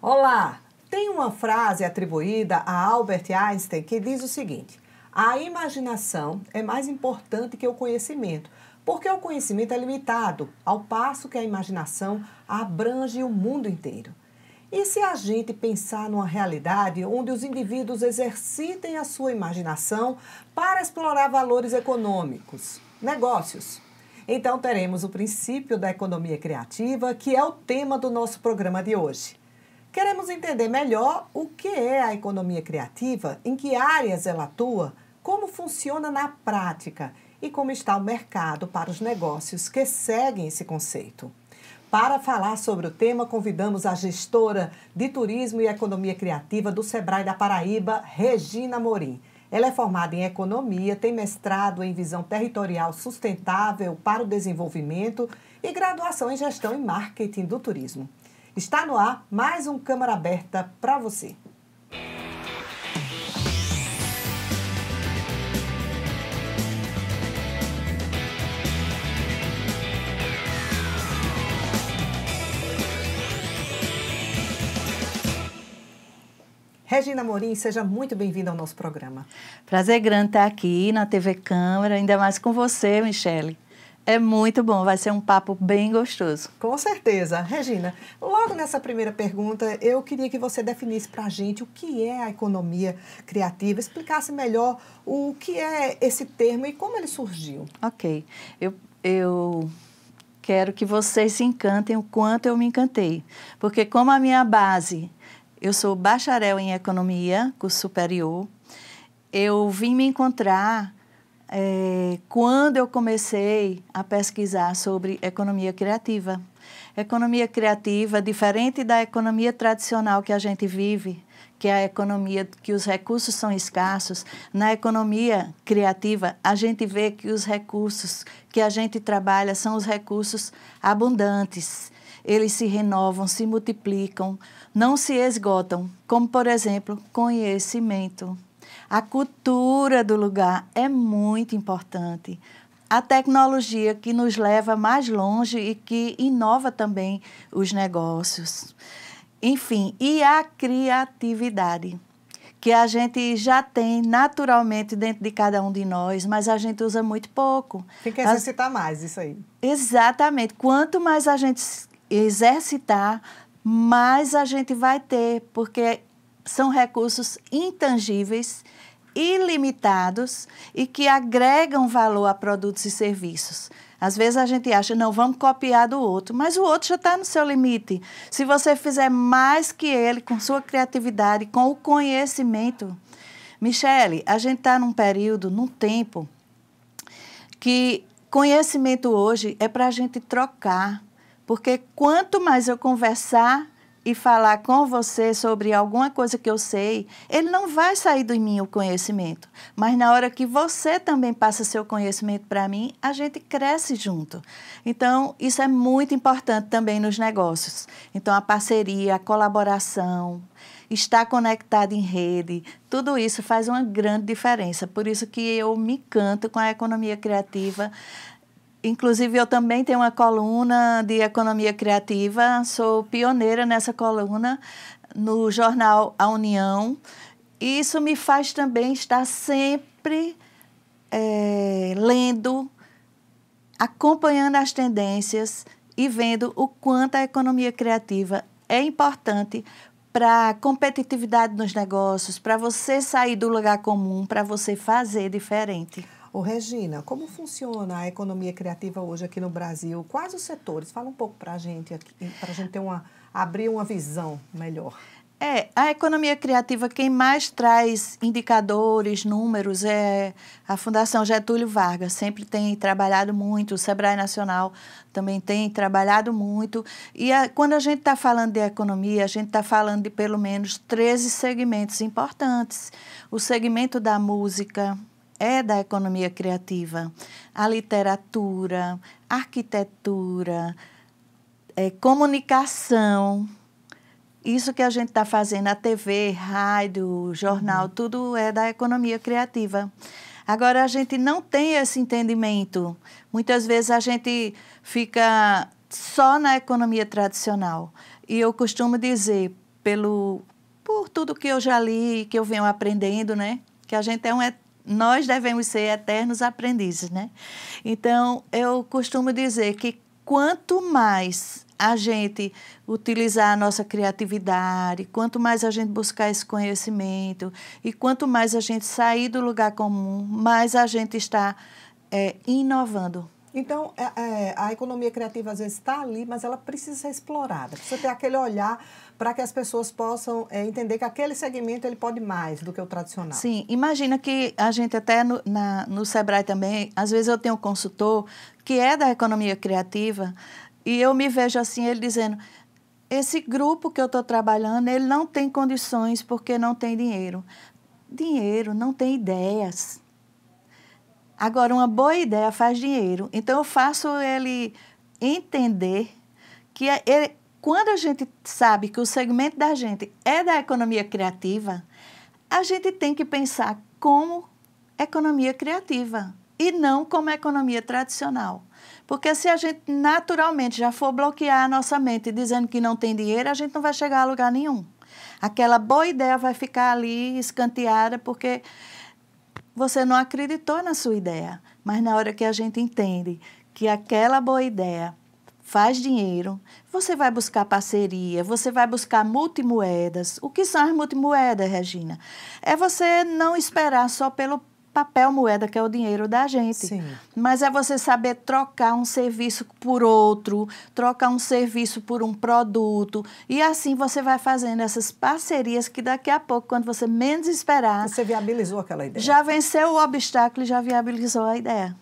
Olá! Tem uma frase atribuída a Albert Einstein que diz o seguinte: a imaginação é mais importante que o conhecimento, porque o conhecimento é limitado, ao passo que a imaginação abrange o mundo inteiro. E se a gente pensar numa realidade onde os indivíduos exercitem a sua imaginação para explorar valores econômicos, negócios? Então teremos o princípio da economia criativa, que é o tema do nosso programa de hoje. Queremos entender melhor o que é a economia criativa, em que áreas ela atua, como funciona na prática e como está o mercado para os negócios que seguem esse conceito. Para falar sobre o tema, convidamos a gestora de turismo e economia criativa do Sebrae da Paraíba, Regina Amorim. Ela é formada em economia, tem mestrado em visão territorial sustentável para o desenvolvimento e graduação em gestão e marketing do turismo. Está no ar mais um Câmara Aberta para você. Regina Amorim, seja muito bem-vinda ao nosso programa. Prazer grande estar aqui na TV Câmara, ainda mais com você, Michele. É muito bom, vai ser um papo bem gostoso. Com certeza. Regina, logo nessa primeira pergunta, eu queria que você definisse para a gente o que é a economia criativa, explicasse melhor o que é esse termo e como ele surgiu. Ok. Eu quero que vocês se encantem o quanto eu me encantei, porque como a minha base, eu sou bacharel em economia, curso superior, eu vim me encontrar quando eu comecei a pesquisar sobre economia criativa. Economia criativa, diferente da economia tradicional que a gente vive, que é a economia que os recursos são escassos, na economia criativa a gente vê que os recursos que a gente trabalha são os recursos abundantes. Eles se renovam, se multiplicam, não se esgotam, como, por exemplo, conhecimento. A cultura do lugar é muito importante. A tecnologia que nos leva mais longe e que inova também os negócios. Enfim, e a criatividade, que a gente já tem naturalmente dentro de cada um de nós, mas a gente usa muito pouco. Tem que exercitar mais isso aí. Exatamente. Quanto mais a gente exercitar, mais a gente vai ter, porque são recursos intangíveis, ilimitados e que agregam valor a produtos e serviços. Às vezes a gente acha, não, vamos copiar do outro, mas o outro já está no seu limite. Se você fizer mais que ele, com sua criatividade, com o conhecimento. Michele, a gente está num período, num tempo, que conhecimento hoje é para a gente trocar. Porque quanto mais eu conversar e falar com você sobre alguma coisa que eu sei, ele não vai sair de mim o conhecimento. Mas na hora que você também passa seu conhecimento para mim, a gente cresce junto. Então, isso é muito importante também nos negócios. Então, a parceria, a colaboração, estar conectado em rede, tudo isso faz uma grande diferença. Por isso que eu me encanto com a economia criativa. Inclusive, eu também tenho uma coluna de economia criativa, sou pioneira nessa coluna no jornal A União. E isso me faz também estar sempre lendo, acompanhando as tendências e vendo o quanto a economia criativa é importante para a competitividade nos negócios, para você sair do lugar comum, para você fazer diferente. Ô, Regina, como funciona a economia criativa hoje aqui no Brasil? Quais os setores? Fala um pouco para a gente ter abrir uma visão melhor. A economia criativa, quem mais traz indicadores, números, é a Fundação Getúlio Vargas. Sempre tem trabalhado muito, o Sebrae Nacional também tem trabalhado muito. E quando a gente está falando de economia, a gente está falando de pelo menos 13 segmentos importantes. O segmento da música é da economia criativa, a literatura, arquitetura, comunicação. Isso que a gente está fazendo, a TV, rádio, jornal, tudo é da economia criativa. Agora, a gente não tem esse entendimento. Muitas vezes a gente fica só na economia tradicional. E eu costumo dizer, por tudo que eu já li, que eu venho aprendendo, né? Que a gente nós devemos ser eternos aprendizes, né? Então, eu costumo dizer que quanto mais a gente utilizar a nossa criatividade, quanto mais a gente buscar esse conhecimento e quanto mais a gente sair do lugar comum, mais a gente está inovando. Então, a economia criativa às vezes está ali, mas ela precisa ser explorada. Precisa ter aquele olhar para que as pessoas possam entender que aquele segmento ele pode mais do que o tradicional. Sim, imagina que a gente até no Sebrae também, às vezes eu tenho um consultor que é da economia criativa e eu me vejo assim, ele dizendo, esse grupo que eu estou trabalhando, ele não tem condições porque não tem dinheiro. Dinheiro, não tem ideias. Agora, uma boa ideia faz dinheiro. Então, eu faço ele entender que quando a gente sabe que o segmento da gente é da economia criativa, a gente tem que pensar como economia criativa e não como economia tradicional. Porque se a gente naturalmente já for bloquear a nossa mente dizendo que não tem dinheiro, a gente não vai chegar a lugar nenhum. Aquela boa ideia vai ficar ali escanteada porque você não acreditou na sua ideia, mas na hora que a gente entende que aquela boa ideia faz dinheiro, você vai buscar parceria, você vai buscar multimoedas. O que são as multimoedas, Regina? É você não esperar só pelo papel moeda, que é o dinheiro da gente. Sim. Mas é você saber trocar um serviço por outro, trocar um serviço por um produto. E assim você vai fazendo essas parcerias que daqui a pouco, quando você menos esperar... Você viabilizou aquela ideia. Já venceu o obstáculo e já viabilizou a ideia.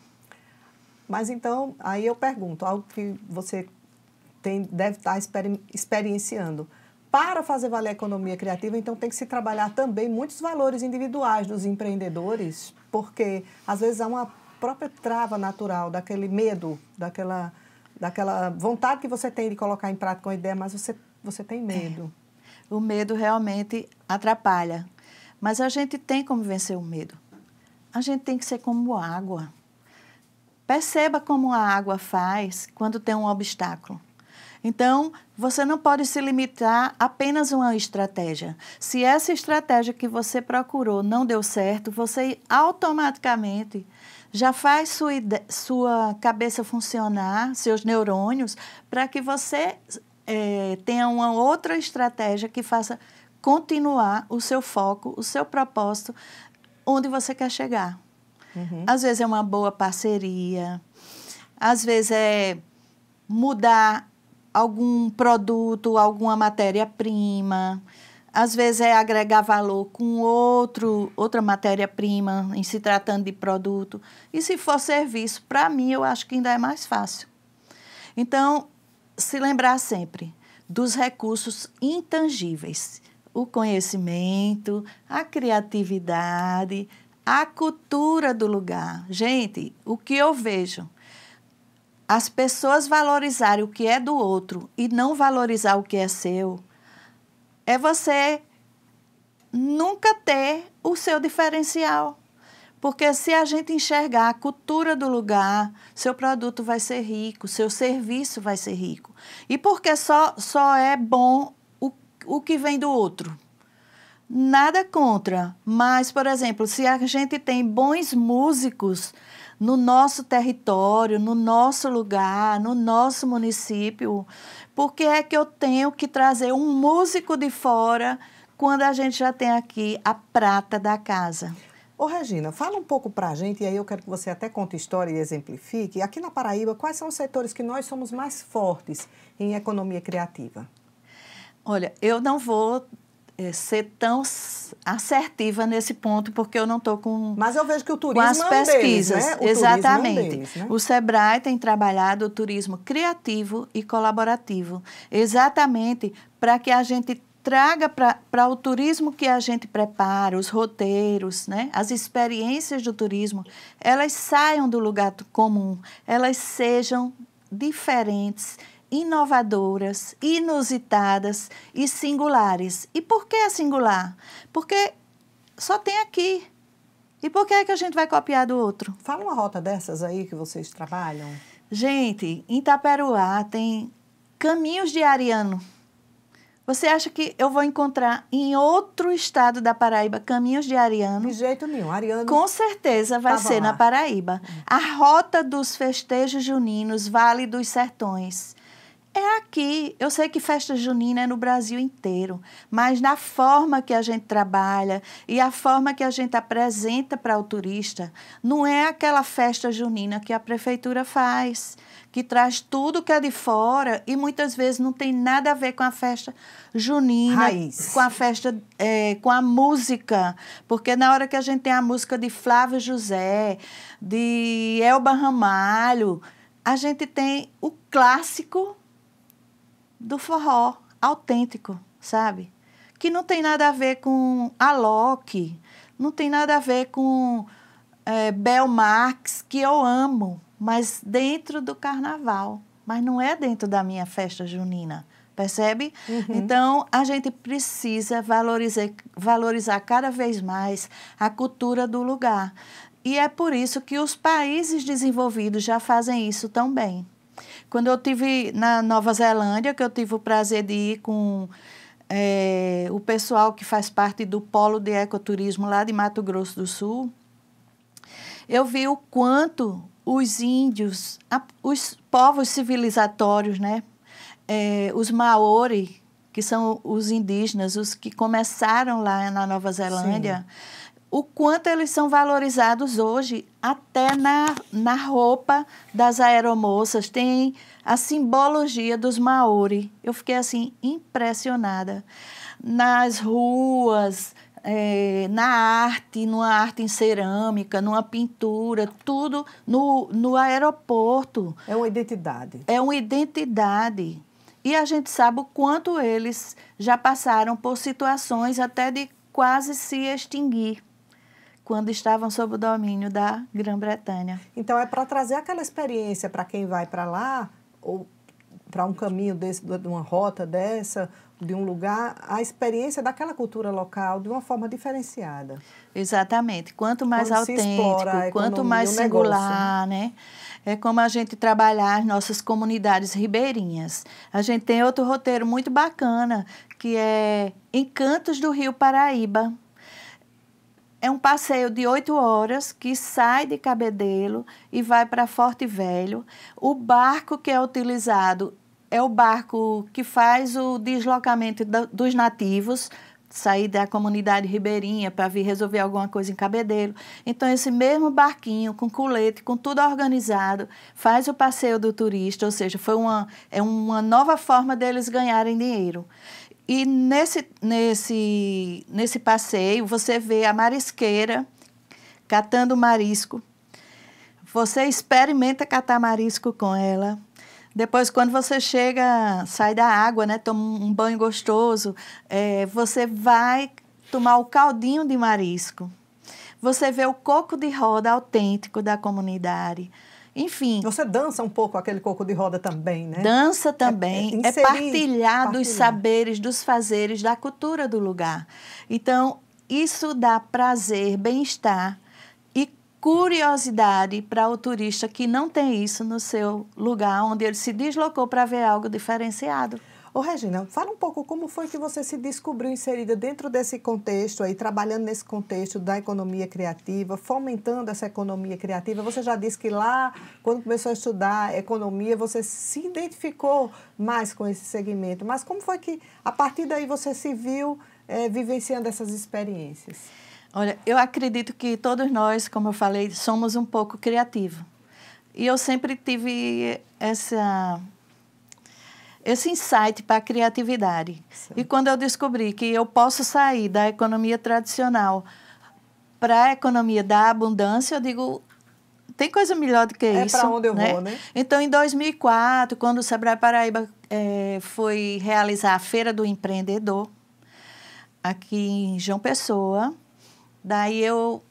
Mas então, aí eu pergunto, algo que você deve estar experienciando. Para fazer valer a economia criativa, então tem que se trabalhar também muitos valores individuais dos empreendedores, porque às vezes há uma própria trava natural, daquele medo, daquela vontade que você tem de colocar em prática uma ideia, mas você tem medo. O medo realmente atrapalha, mas a gente tem como vencer o medo. A gente tem que ser como água. Perceba como a água faz quando tem um obstáculo. Então, você não pode se limitar a apenas uma estratégia. Se essa estratégia que você procurou não deu certo, você automaticamente já faz sua cabeça funcionar, seus neurônios, para que você tenha uma outra estratégia que faça continuar o seu foco, o seu propósito, onde você quer chegar. Uhum. Às vezes é uma boa parceria, às vezes é mudar algum produto, alguma matéria-prima. Às vezes é agregar valor com outra matéria-prima, em se tratando de produto. E se for serviço, para mim, eu acho que ainda é mais fácil. Então, se lembrar sempre dos recursos intangíveis. O conhecimento, a criatividade, a cultura do lugar. Gente, o que eu vejo... As pessoas valorizarem o que é do outro e não valorizar o que é seu, é você nunca ter o seu diferencial. Porque se a gente enxergar a cultura do lugar, seu produto vai ser rico, seu serviço vai ser rico. E porque só é bom o que vem do outro. Nada contra, mas, por exemplo, se a gente tem bons músicos no nosso território, no nosso lugar, no nosso município, por que é que eu tenho que trazer um músico de fora quando a gente já tem aqui a prata da casa? Ô, Regina, fala um pouco para a gente, e aí eu quero que você até conte história e exemplifique. Aqui na Paraíba, quais são os setores que nós somos mais fortes em economia criativa? Olha, eu não vou ser tão assertiva nesse ponto, porque eu não estou com... Mas eu vejo que o turismo as pesquisas, é um deles, né? Exatamente. É um deles, né? O Sebrae tem trabalhado o turismo criativo e colaborativo, exatamente para que a gente traga para o turismo que a gente prepara, os roteiros, né? As experiências do turismo, elas saiam do lugar comum, elas sejam diferentes, inovadoras, inusitadas e singulares. E por que é singular? Porque só tem aqui. E por que é que a gente vai copiar do outro? Fala uma rota dessas aí que vocês trabalham. Gente, em Itaperuá tem Caminhos de Ariano. Você acha que eu vou encontrar em outro estado da Paraíba caminhos de ariano? De jeito nenhum. Ariano Com certeza vai tava ser lá. na Paraíba. A rota dos festejos juninos, Vale dos Sertões. É aqui. Eu sei que festa junina é no Brasil inteiro, mas na forma que a gente trabalha e a forma que a gente apresenta para o turista, não é aquela festa junina que a prefeitura faz, que traz tudo que é de fora e muitas vezes não tem nada a ver com a festa junina, raiz. com a festa, com a música, porque na hora que a gente tem a música de Flávio José, de Elba Ramalho, a gente tem o clássico do forró autêntico, sabe? Que não tem nada a ver com Alok, não tem nada a ver com Bel Marx, que eu amo, mas dentro do carnaval, mas não é dentro da minha festa junina, percebe? Uhum. Então, a gente precisa valorizar cada vez mais a cultura do lugar. E é por isso que os países desenvolvidos já fazem isso tão bem. Quando eu estive na Nova Zelândia, que eu tive o prazer de ir com o pessoal que faz parte do Polo de Ecoturismo lá de Mato Grosso do Sul, eu vi o quanto os índios, os povos civilizatórios, né? Os Maori, que são os indígenas, os que começaram lá na Nova Zelândia, sim, o quanto eles são valorizados hoje, até na roupa das aeromoças, tem a simbologia dos Maori. Eu fiquei, assim, impressionada. Nas ruas, na arte, numa arte em cerâmica, numa pintura, tudo no aeroporto. É uma identidade. É uma identidade. E a gente sabe o quanto eles já passaram por situações até de quase se extinguir, quando estavam sob o domínio da Grã-Bretanha. Então, é para trazer aquela experiência para quem vai para lá, ou para um caminho desse, de uma rota dessa, de um lugar, a experiência daquela cultura local de uma forma diferenciada. Exatamente. Quanto mais quando autêntico, quanto mais singular, né? É como a gente trabalhar as nossas comunidades ribeirinhas. A gente tem outro roteiro muito bacana, que é Encantos do Rio Paraíba. É um passeio de 8 horas que sai de Cabedelo e vai para Forte Velho. O barco que é utilizado é o barco que faz o deslocamento dos nativos, sair da comunidade ribeirinha para vir resolver alguma coisa em Cabedelo. Então, esse mesmo barquinho, com colete, com tudo organizado, faz o passeio do turista, ou seja, é uma nova forma deles ganharem dinheiro. E nesse passeio, você vê a marisqueira catando marisco. Você experimenta catar marisco com ela. Depois, quando você chega, sai da água, né, toma um banho gostoso, você vai tomar o caldinho de marisco. Você vê o coco de roda autêntico da comunidade. Enfim. Você dança um pouco aquele coco de roda também, né? Dança também. Partilhar dos saberes, dos fazeres, da cultura do lugar. Então, isso dá prazer, bem-estar e curiosidade para o turista que não tem isso no seu lugar, onde ele se deslocou para ver algo diferenciado. Ô, Regina, fala um pouco como foi que você se descobriu inserida dentro desse contexto aí, trabalhando nesse contexto da economia criativa, fomentando essa economia criativa. Você já disse que lá, quando começou a estudar economia, você se identificou mais com esse segmento. Mas como foi que, a partir daí, você se viu vivenciando essas experiências? Olha, eu acredito que todos nós, como eu falei, somos um pouco criativos. E eu sempre tive esse insight para a criatividade. Sim. E quando eu descobri que eu posso sair da economia tradicional para a economia da abundância, eu digo, tem coisa melhor do que isso. É para onde eu vou, né? Então, em 2004, quando o Sebrae Paraíba foi realizar a Feira do Empreendedor, aqui em João Pessoa, daí eu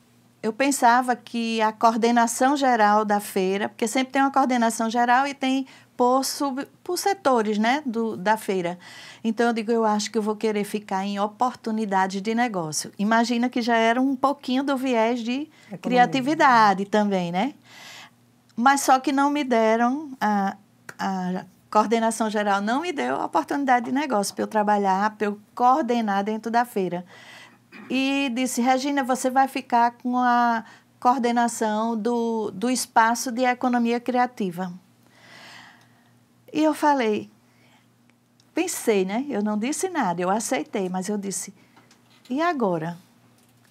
pensava que a coordenação geral da feira, porque sempre tem uma coordenação geral e tem por setores, né, da feira. Então, eu digo, eu acho que eu vou querer ficar em oportunidades de negócio. Imagina que já era um pouquinho do viés de criatividade também, né? Mas só que não me deram a coordenação geral não me deu a oportunidade de negócio para eu trabalhar, para eu coordenar dentro da feira. E disse, Regina, você vai ficar com a coordenação do espaço de economia criativa. E eu falei, pensei, né? Eu não disse nada, eu aceitei, mas eu disse, e agora?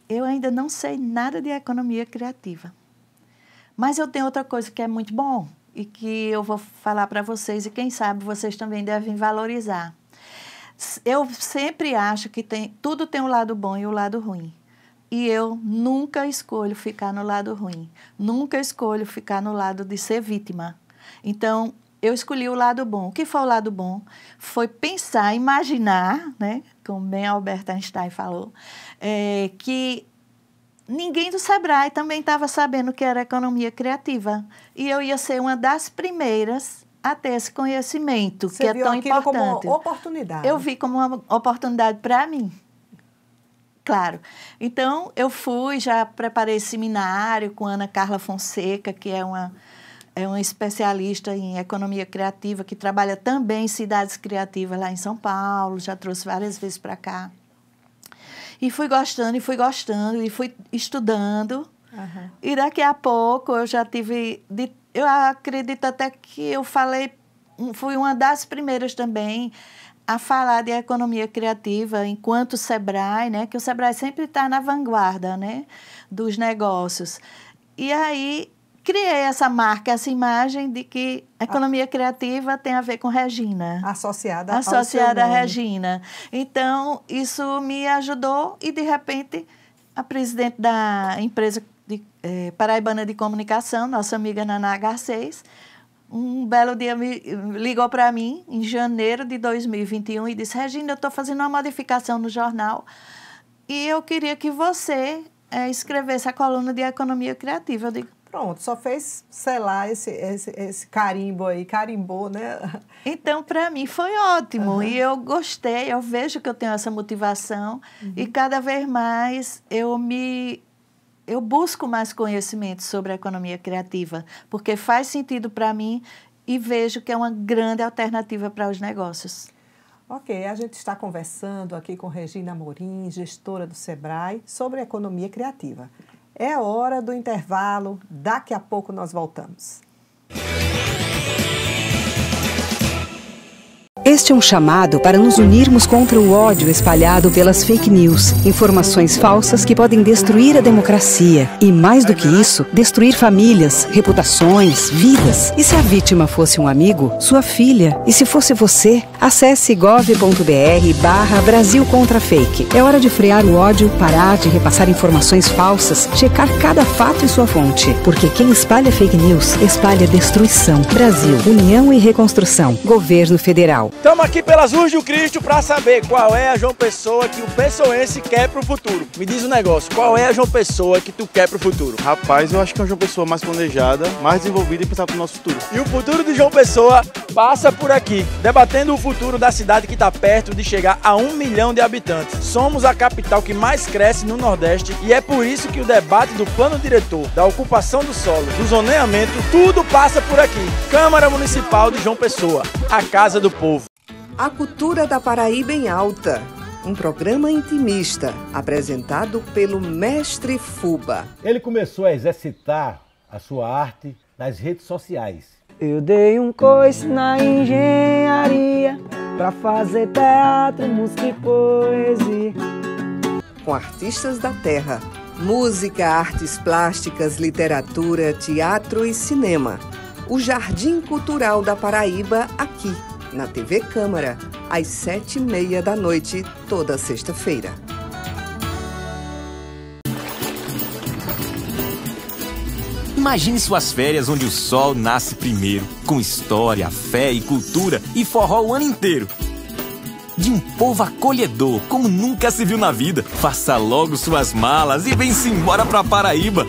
Eu ainda não sei nada de economia criativa. Mas eu tenho outra coisa que é muito bom e que eu vou falar para vocês e quem sabe vocês também devem valorizar. Eu sempre acho que tudo tem um lado bom e um lado ruim. E eu nunca escolho ficar no lado ruim. Nunca escolho ficar no lado de ser vítima. Então, eu escolhi o lado bom. O que foi o lado bom? Foi pensar, imaginar, né, como bem Albert Einstein falou, que ninguém do Sebrae também estava sabendo o que era economia criativa. E eu ia ser uma das primeiras a ter esse conhecimento, que é tão importante. Você viu aquilo como uma oportunidade? Eu vi como uma oportunidade para mim. Claro. Então, eu fui, já preparei seminário com Ana Carla Fonseca, que é uma especialista em economia criativa, que trabalha também em cidades criativas lá em São Paulo, já trouxe várias vezes para cá. E fui gostando, e fui estudando. Uhum. E daqui a pouco eu já tive... Eu acredito até que eu fui uma das primeiras também a falar de economia criativa enquanto Sebrae, né? Que o Sebrae sempre está na vanguarda, né, dos negócios. E aí criei essa marca, essa imagem de que economia criativa tem a ver com Regina. Associada a Regina. Então, isso me ajudou e, de repente, a presidente da empresa Paraibana de Comunicação, nossa amiga Naná Garcês, um belo dia me ligou para mim, em janeiro de 2021, e disse, Regina, eu estou fazendo uma modificação no jornal e eu queria que você escrevesse a coluna de economia criativa. Eu digo, pronto, só fez selar esse carimbo aí, carimbou, né? Então, para mim, foi ótimo. Uhum. E eu gostei, eu vejo que eu tenho essa motivação. Uhum. E cada vez mais eu busco mais conhecimento sobre a economia criativa, porque faz sentido para mim e vejo que é uma grande alternativa para os negócios. Ok, a gente está conversando aqui com Regina Amorim, gestora do Sebrae, sobre economia criativa. É hora do intervalo, daqui a pouco nós voltamos. Este é um chamado para nos unirmos contra o ódio espalhado pelas fake news, informações falsas que podem destruir a democracia e, mais do que isso, destruir famílias, reputações, vidas. E se a vítima fosse um amigo, sua filha? E se fosse você? Acesse gov.br/Brasil contra Fake. É hora de frear o ódio, parar de repassar informações falsas, checar cada fato e sua fonte. Porque quem espalha fake news, espalha destruição. Brasil, União e Reconstrução. Governo Federal. Estamos aqui pelas ruas do Cristo para saber qual é a João Pessoa que o pessoense quer para o futuro. Me diz um negócio, qual é a João Pessoa que tu quer para o futuro? Rapaz, eu acho que é uma João Pessoa mais planejada, mais desenvolvida e pensar para o nosso futuro. E o futuro de João Pessoa passa por aqui, debatendo o futuro da cidade que está perto de chegar a 1 milhão de habitantes. Somos a capital que mais cresce no Nordeste e é por isso que o debate do plano diretor, da ocupação do solo, do zoneamento, tudo passa por aqui. Câmara Municipal de João Pessoa, a casa do povo. A Cultura da Paraíba em Alta, um programa intimista apresentado pelo Mestre Fuba. Ele começou a exercitar a sua arte nas redes sociais. Eu dei um coice na engenharia pra fazer teatro, música e poesia. Com artistas da terra, música, artes plásticas, literatura, teatro e cinema. O Jardim Cultural da Paraíba aqui, na TV Câmara, às 7h30 da noite, toda sexta-feira. Imagine suas férias onde o sol nasce primeiro, com história, fé e cultura e forró o ano inteiro. De um povo acolhedor, como nunca se viu na vida. Faça logo suas malas e vem-se embora pra Paraíba.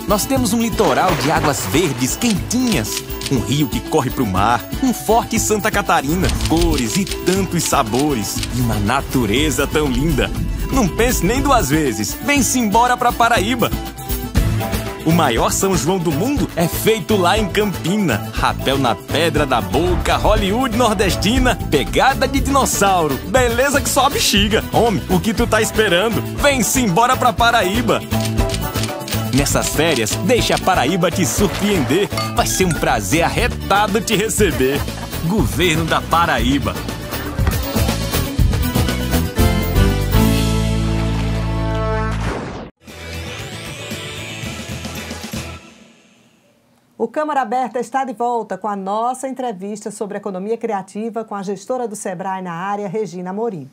Nós temos um litoral de águas verdes quentinhas, um rio que corre pro mar, um forte Santa Catarina, cores e tantos sabores, e uma natureza tão linda. Não pense nem duas vezes, vem-se embora pra Paraíba. O maior São João do mundo é feito lá em Campina. Rapel na pedra da boca, Hollywood nordestina, pegada de dinossauro, beleza que só a bexiga. Homem, o que tu tá esperando? Vem-se embora pra Paraíba. Nessas férias, deixa a Paraíba te surpreender. Vai ser um prazer arretado te receber. Governo da Paraíba. O Câmara Aberta está de volta com a nossa entrevista sobre economia criativa com a gestora do Sebrae na área, Regina Amorim.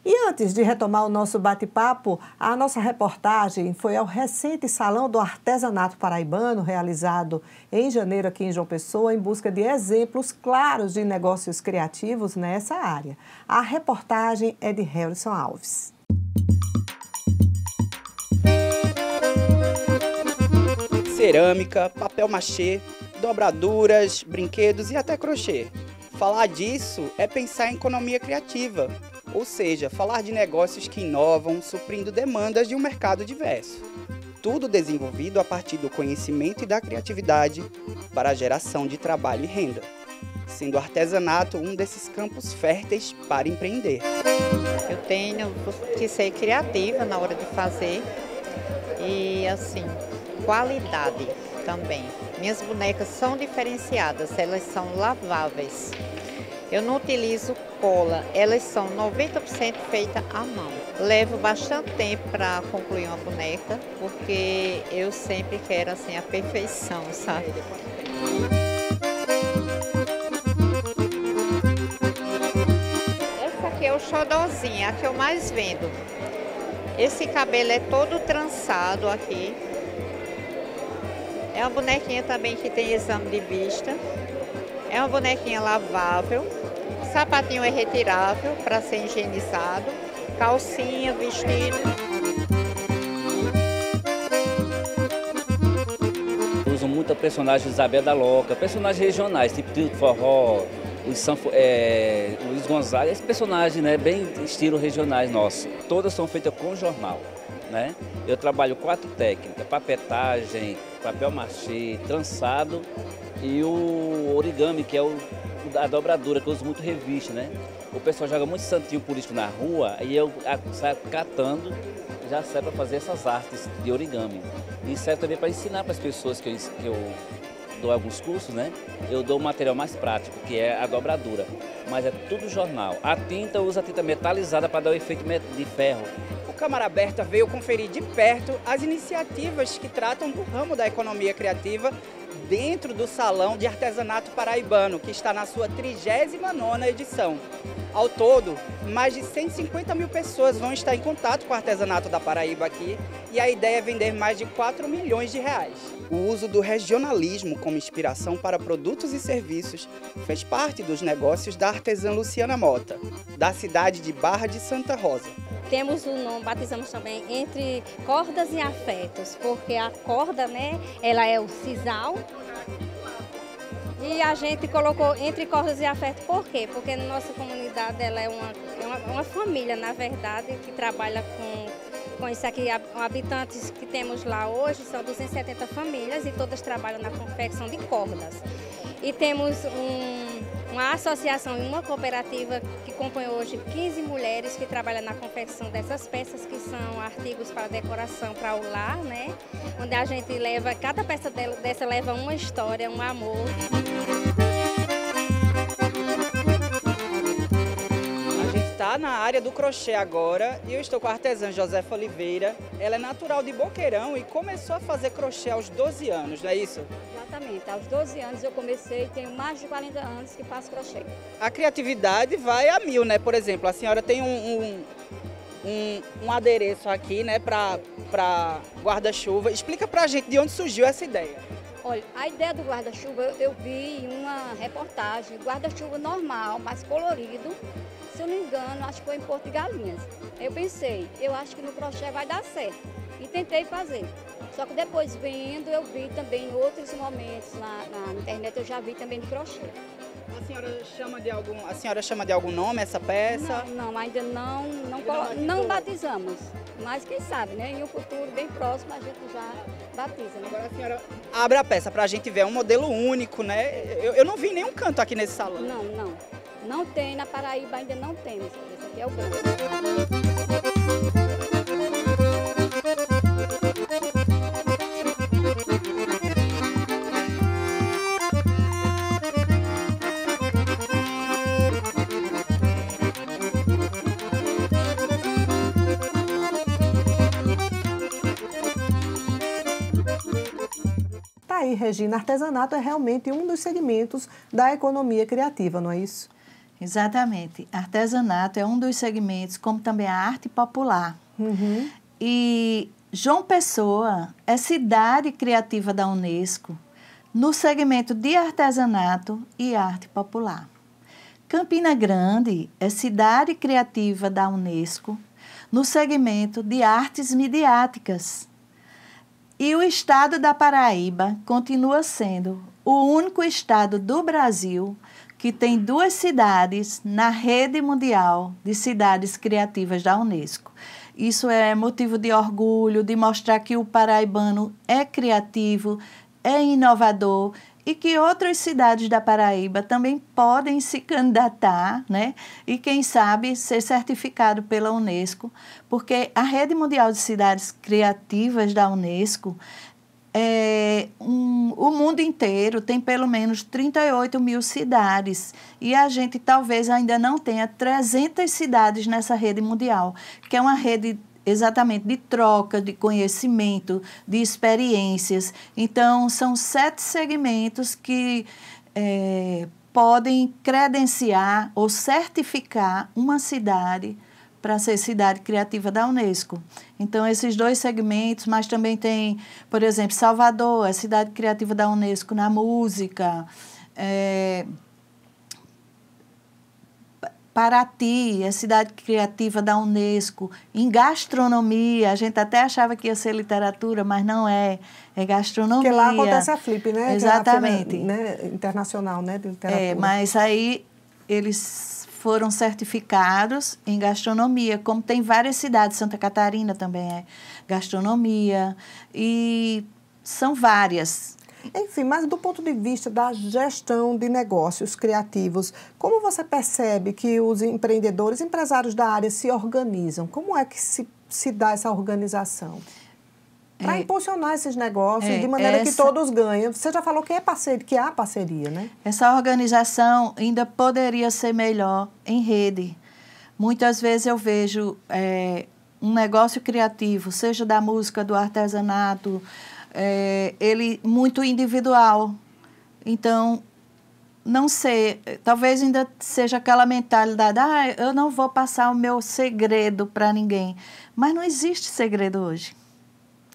E antes de retomar o nosso bate-papo, a nossa reportagem foi ao recente Salão do Artesanato Paraibano, realizado em janeiro aqui em João Pessoa, em busca de exemplos claros de negócios criativos nessa área. A reportagem é de Helison Alves. Cerâmica, papel machê, dobraduras, brinquedos e até crochê. Falar disso é pensar em economia criativa, ou seja, falar de negócios que inovam, suprindo demandas de um mercado diverso. Tudo desenvolvido a partir do conhecimento e da criatividade para a geração de trabalho e renda, sendo o artesanato um desses campos férteis para empreender. Eu tenho que ser criativa na hora de fazer e, assim, qualidade também. Minhas bonecas são diferenciadas, elas são laváveis. Eu não utilizo cola, elas são 90% feitas à mão. Levo bastante tempo para concluir uma boneca, porque eu sempre quero assim a perfeição, sabe? Essa aqui é o xodózinho, a que eu mais vendo. Esse cabelo é todo trançado aqui. É uma bonequinha também que tem exame de vista. É uma bonequinha lavável. O sapatinho é retirável para ser higienizado. Calcinha, vestido. Uso muito personagens de Isabel da Loca, personagens regionais, tipo Trio de Forró, Luiz Gonzaga, esse personagem, né, bem estilo regionais nosso. Todas são feitas com jornal, né? Eu trabalho 4 técnicas: papetagem, papel machê, trançado e o origami, que é a dobradura, que eu uso muito revista, né? O pessoal joga muito santinho político na rua e eu saio catando, já serve para fazer essas artes de origami. E serve também para ensinar para as pessoas que eu dou alguns cursos, né? Eu dou o material mais prático, que é a dobradura, mas é tudo jornal. A tinta, usa a tinta metalizada para dar o efeito de ferro. O Câmara Aberta veio conferir de perto as iniciativas que tratam do ramo da economia criativa dentro do Salão de Artesanato Paraibano, que está na sua 39ª edição. Ao todo, mais de 150 mil pessoas vão estar em contato com o artesanato da Paraíba aqui, e a ideia é vender mais de 4 milhões de reais. O uso do regionalismo como inspiração para produtos e serviços fez parte dos negócios da artesã Luciana Mota, da cidade de Barra de Santa Rosa. Temos o nome, batizamos também entre cordas e afetos, porque a corda, né, ela é o sisal. E a gente colocou entre cordas e afetos, por quê? Porque na nossa comunidade ela é uma família, na verdade, que trabalha com isso aqui. Habitantes que temos lá hoje são 270 famílias e todas trabalham na confecção de cordas. E temos uma associação e uma cooperativa que compõe hoje 15 mulheres que trabalham na confecção dessas peças, que são artigos para decoração para o lar, né? Onde a gente leva, cada peça dessa leva uma história, um amor. A gente está na área do crochê agora e eu estou com a artesã Josefa Oliveira. Ela é natural de Boqueirão e começou a fazer crochê aos 12 anos, não é isso? Exatamente, aos 12 anos eu comecei e tenho mais de 40 anos que faço crochê. A criatividade vai a mil, né? Por exemplo, a senhora tem um adereço aqui, né, para guarda-chuva. Explica pra gente de onde surgiu essa ideia. Olha, a ideia do guarda-chuva eu vi em uma reportagem, guarda-chuva normal, mais colorido. Se eu não me engano, acho que foi em Porto de Galinhas. Eu pensei, eu acho que no crochê vai dar certo. E tentei fazer. Só que depois vendo, eu vi também em outros momentos na internet, eu já vi também de crochê. A senhora chama de algum nome essa peça? Não, ainda não batizamos. Mas quem sabe, né? Em um futuro bem próximo a gente já batiza, né? Agora a senhora abre a peça para a gente ver, é um modelo único, né? Eu não vi em nenhum canto aqui nesse salão. Não tem, na Paraíba ainda não temos. Esse aqui é o grande. Tá aí, Regina, artesanato é realmente um dos segmentos da economia criativa, não é isso? Exatamente. Artesanato é um dos segmentos, como também a arte popular. E João Pessoa é cidade criativa da Unesco no segmento de artesanato e arte popular. Campina Grande é cidade criativa da Unesco no segmento de artes midiáticas. E o estado da Paraíba continua sendo o único estado do Brasil que tem 2 cidades na rede mundial de cidades criativas da Unesco. Isso é motivo de orgulho, de mostrar que o paraibano é criativo, é inovador e que outras cidades da Paraíba também podem se candidatar, né? E quem sabe ser certificado pela Unesco, porque a Rede Mundial de Cidades Criativas da Unesco, o mundo inteiro tem pelo menos 38 mil cidades e a gente talvez ainda não tenha 300 cidades nessa rede mundial, que é uma rede exatamente de troca, de conhecimento, de experiências. Então, são 7 segmentos que podem credenciar ou certificar uma cidade para ser cidade criativa da Unesco. Então, esses 2 segmentos, mas também tem, por exemplo, Salvador, é cidade criativa da Unesco na música, Paraty é cidade criativa da Unesco em gastronomia. A gente até achava que ia ser literatura, mas não é. É gastronomia. Porque lá acontece a Flip, né? Exatamente. Que é a feira, né, internacional, né, de literatura. Mas aí eles foram certificados em gastronomia, como tem várias cidades. Santa Catarina também é gastronomia. E são várias. Enfim, mas do ponto de vista da gestão de negócios criativos, como você percebe que os empreendedores, empresários da área se organizam? Como é que se dá essa organização? Para impulsionar esses negócios de maneira que todos ganhem. Você já falou que há parceria, né? Essa organização ainda poderia ser melhor em rede. Muitas vezes eu vejo um negócio criativo, seja da música, do artesanato, ele muito individual. Então, não sei, talvez ainda seja aquela mentalidade, eu não vou passar o meu segredo para ninguém. Mas não existe segredo hoje,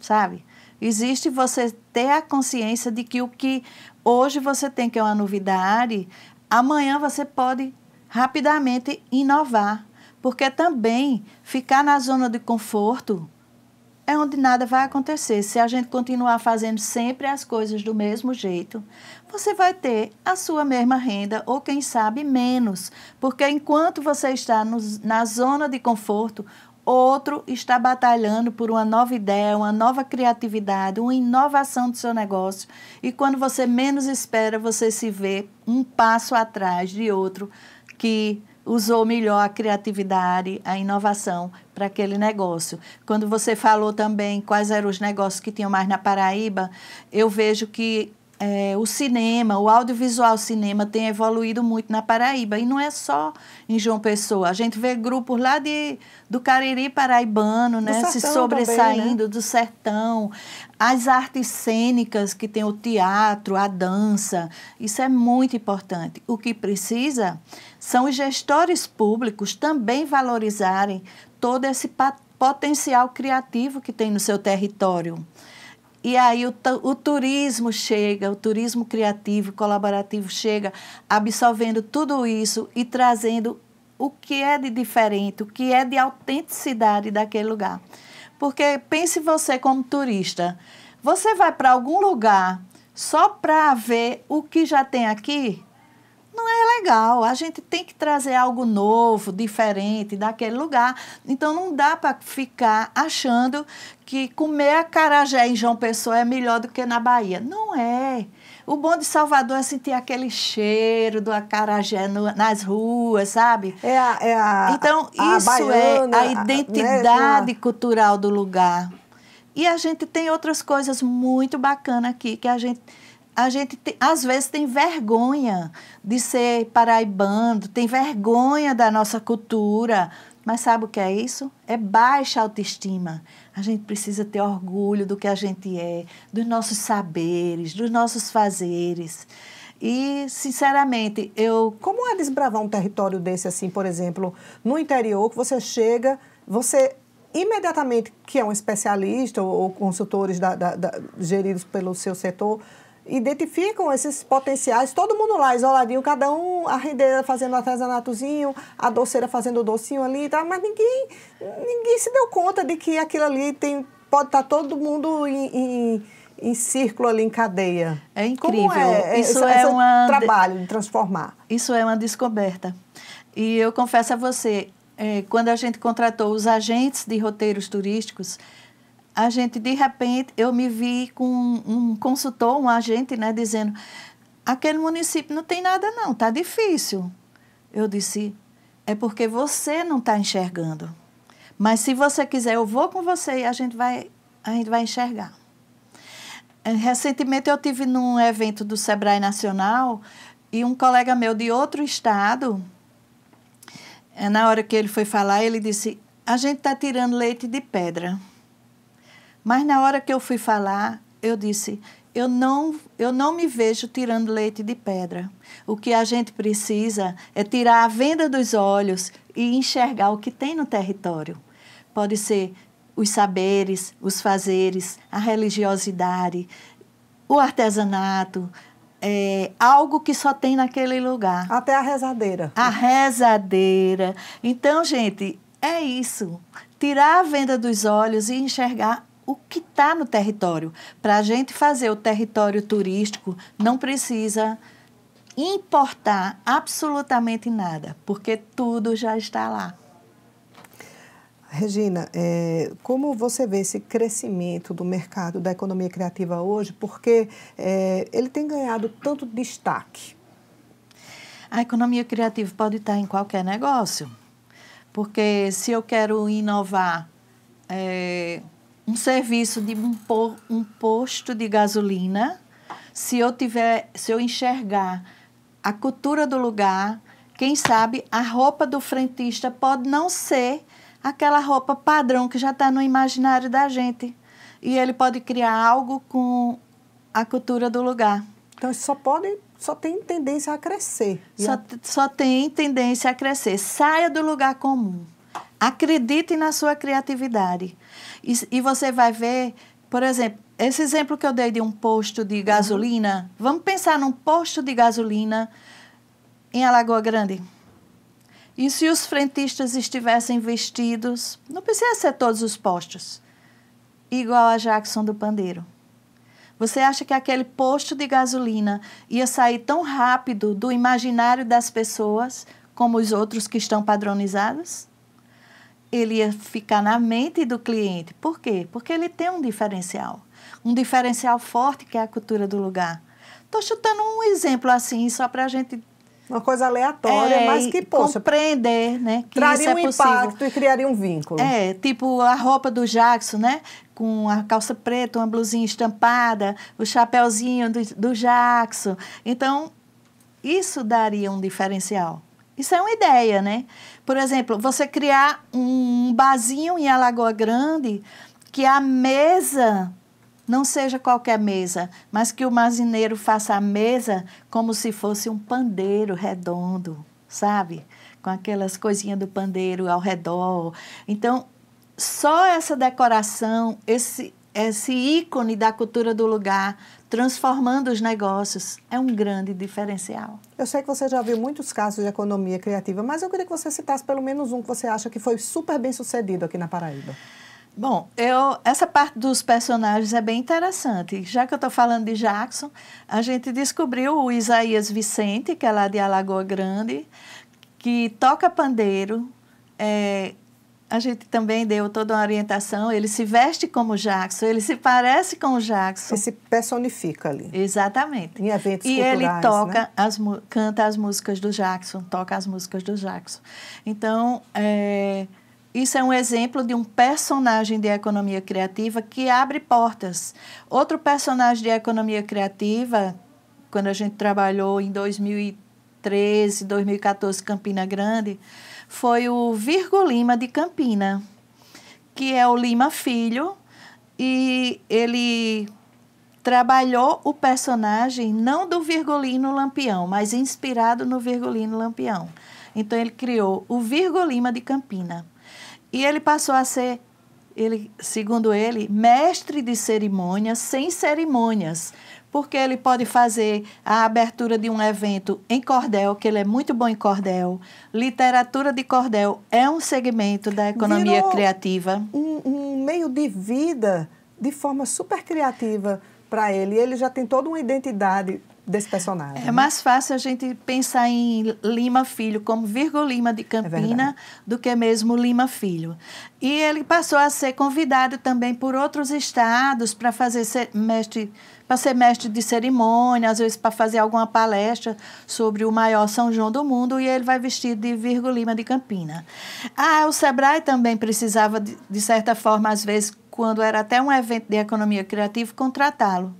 sabe? Existe você ter a consciência de que o que hoje você tem que é uma novidade, amanhã você pode rapidamente inovar. Porque também ficar na zona de conforto é onde nada vai acontecer. Se a gente continuar fazendo sempre as coisas do mesmo jeito, você vai ter a sua mesma renda ou, quem sabe, menos. Porque enquanto você está na zona de conforto, outro está batalhando por uma nova ideia, uma nova criatividade, uma inovação do seu negócio. E quando você menos espera, você se vê um passo atrás de outro que usou melhor a criatividade, a inovação para aquele negócio. Quando você falou também quais eram os negócios que tinham mais na Paraíba, eu vejo que o cinema, o audiovisual cinema tem evoluído muito na Paraíba. E não é só em João Pessoa. A gente vê grupos lá do Cariri paraibano, né, se sobressaindo, também, né? Do sertão. As artes cênicas, que tem o teatro, a dança. Isso é muito importante. O que precisa são os gestores públicos também valorizarem todo esse potencial criativo que tem no seu território. E aí o turismo chega, o turismo criativo, colaborativo chega, absorvendo tudo isso e trazendo o que é de diferente, o que é de autenticidade daquele lugar. Porque pense você como turista, você vai para algum lugar só para ver o que já tem aqui? não é legal. A gente tem que trazer algo novo, diferente daquele lugar. Então, não dá para ficar achando que comer acarajé em João Pessoa é melhor do que na Bahia. Não é. O bom de Salvador é sentir aquele cheiro do acarajé nas ruas, sabe? Então, isso baiana, é a identidade, né, cultural do lugar. E a gente tem outras coisas muito bacanas aqui, que a gente às vezes tem vergonha de ser paraibano, tem vergonha da nossa cultura. Mas sabe o que é isso? É baixa autoestima. A gente precisa ter orgulho do que a gente é, dos nossos saberes, dos nossos fazeres. E, sinceramente, Como é desbravar um território desse, assim, por exemplo, no interior, que você chega, você imediatamente, que é um especialista ou consultores geridos pelo seu setor, identificam esses potenciais, todo mundo lá isoladinho, cada um, a rendeira fazendo o artesanatozinho, a doceira fazendo o docinho ali e tal, mas ninguém se deu conta de que aquilo ali pode estar todo mundo em círculo ali, em cadeia. É incrível. Como é esse trabalho de transformar? Isso é uma descoberta. E eu confesso a você, quando a gente contratou os agentes de roteiros turísticos, a gente, de repente, eu me vi com um consultor, um agente, né, dizendo, aquele município não tem nada não, está difícil. Eu disse, é porque você não está enxergando. Mas se você quiser, eu vou com você e a gente vai enxergar. Recentemente eu tive num evento do Sebrae Nacional e um colega meu de outro estado, na hora que ele foi falar, ele disse, a gente está tirando leite de pedra. Mas na hora que eu fui falar, eu disse, eu não me vejo tirando leite de pedra. O que a gente precisa é tirar a venda dos olhos e enxergar o que tem no território. Pode ser os saberes, os fazeres, a religiosidade, o artesanato, algo que só tem naquele lugar. Até a rezadeira. A rezadeira. Então, gente, é isso. Tirar a venda dos olhos e enxergar o que está no território. Para a gente fazer o território turístico, não precisa importar absolutamente nada, porque tudo já está lá. Regina, como você vê esse crescimento do mercado da economia criativa hoje? Porque ele tem ganhado tanto destaque. A economia criativa pode estar em qualquer negócio, porque se eu quero inovar um serviço de um posto de gasolina, se eu enxergar a cultura do lugar, quem sabe a roupa do frentista pode não ser aquela roupa padrão que já está no imaginário da gente. E ele pode criar algo com a cultura do lugar. Então, só tem tendência a crescer. Só tem tendência a crescer. Saia do lugar comum. Acredite na sua criatividade. E você vai ver, por exemplo, esse exemplo que eu dei de um posto de gasolina, vamos pensar num posto de gasolina em Alagoa Grande. E se os frentistas estivessem vestidos, não precisa ser todos os postos, igual a Jackson do Pandeiro. Você acha que aquele posto de gasolina ia sair tão rápido do imaginário das pessoas como os outros que estão padronizados? Ele ia ficar na mente do cliente. Por quê? Porque ele tem um diferencial forte que é a cultura do lugar. Estou chutando um exemplo assim, só para a gente... Uma coisa aleatória, mas que, poxa, compreender, né? Que traria isso é impacto possível. E criaria um vínculo. Tipo a roupa do Jackson, né? Com a calça preta, uma blusinha estampada, o chapéuzinho do Jackson. Então, isso daria um diferencial. Isso é uma ideia, né? Por exemplo, você criar um barzinho em Alagoa Grande que a mesa não seja qualquer mesa, mas que o marceneiro faça a mesa como se fosse um pandeiro redondo, sabe? Com aquelas coisinhas do pandeiro ao redor. Então, só essa decoração, esse ícone da cultura do lugar, transformando os negócios, é um grande diferencial. Eu sei que você já viu muitos casos de economia criativa, mas eu queria que você citasse pelo menos um que você acha que foi super bem sucedido aqui na Paraíba. Bom, essa parte dos personagens é bem interessante. Já que eu estou falando de Jackson, a gente descobriu o Isaías Vicente, que é lá de Alagoa Grande, que toca pandeiro. A gente também deu toda uma orientação. Ele se veste como Jackson, ele se parece com o Jackson. Ele se personifica ali. Exatamente. Em eventos culturais, culturais, ele toca, né? canta as músicas do Jackson, toca as músicas do Jackson. Então, isso é um exemplo de um personagem de economia criativa que abre portas. Outro personagem de economia criativa, quando a gente trabalhou em 2013, 2014, Campina Grande, foi o Virgo Lima de Campina, que é o Lima Filho, e ele trabalhou o personagem não do Virgulino Lampião, mas inspirado no Virgulino Lampião. Então, ele criou o Virgo Lima de Campina. E ele passou a ser, segundo ele, mestre de cerimônias sem cerimônias, porque ele pode fazer a abertura de um evento em cordel, que ele é muito bom em cordel. Literatura de cordel é um segmento da economia criativa. Um meio de vida de forma super criativa para ele. E ele já tem toda uma identidade desse personagem. É mais fácil a gente pensar em Lima Filho como Virgo Lima de Campina do que mesmo Lima Filho. E ele passou a ser convidado também por outros estados para ser mestre de cerimônia, às vezes para fazer alguma palestra sobre o maior São João do mundo, e ele vai vestido de Virgo Lima de Campina. O Sebrae também precisava, de certa forma, às vezes, quando era até um evento de economia criativa, contratá-lo.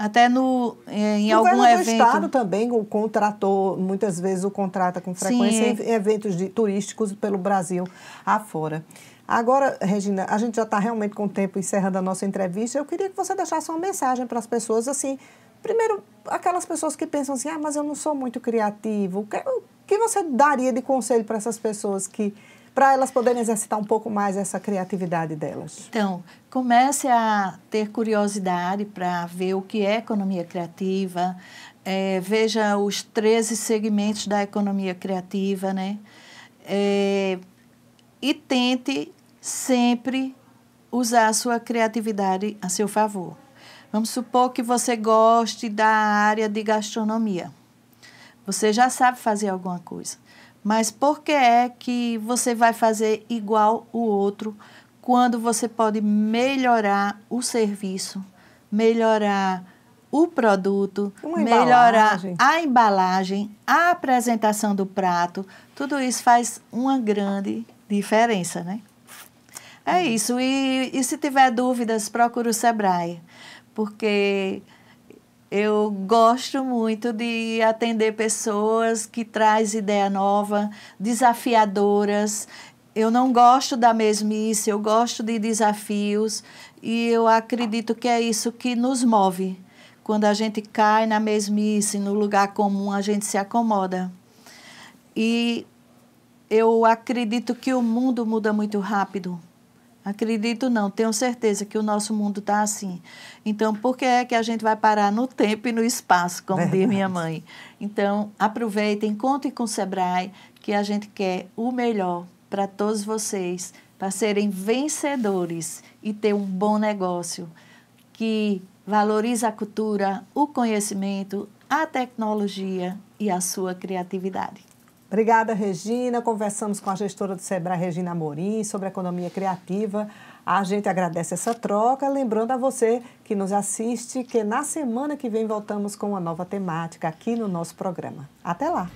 Até em algum evento. O Estado também contratou, muitas vezes o contrata com frequência em eventos turísticos pelo Brasil afora. Agora, Regina, a gente já está realmente com o tempo encerrando a nossa entrevista. Eu queria que você deixasse uma mensagem para as pessoas, assim, primeiro, aquelas pessoas que pensam assim, mas eu não sou muito criativo. O que você daria de conselho para essas pessoas para elas poderem exercitar um pouco mais essa criatividade delas? Então, comece a ter curiosidade para ver o que é economia criativa, veja os 13 segmentos da economia criativa, né? E tente sempre usar a sua criatividade a seu favor. Vamos supor que você goste da área de gastronomia. Você já sabe fazer alguma coisa. Mas por que é que você vai fazer igual o outro quando você pode melhorar o serviço, melhorar o produto, melhorar a embalagem, a apresentação do prato? Tudo isso faz uma grande diferença, né? É isso. E se tiver dúvidas, procure o Sebrae, porque eu gosto muito de atender pessoas que trazem ideia nova, desafiadoras. Eu não gosto da mesmice, eu gosto de desafios e eu acredito que é isso que nos move. Quando a gente cai na mesmice, no lugar comum, a gente se acomoda. E eu acredito que o mundo muda muito rápido. Acredito não, tenho certeza que o nosso mundo está assim. Então, por que é que a gente vai parar no tempo e no espaço, como diz minha mãe? Então, aproveitem, contem com o Sebrae, que a gente quer o melhor para todos vocês, para serem vencedores e ter um bom negócio que valoriza a cultura, o conhecimento, a tecnologia e a sua criatividade. Obrigada, Regina. Conversamos com a gestora do Sebrae, Regina Amorim, sobre economia criativa. A gente agradece essa troca, lembrando a você que nos assiste que na semana que vem voltamos com uma nova temática aqui no nosso programa. Até lá!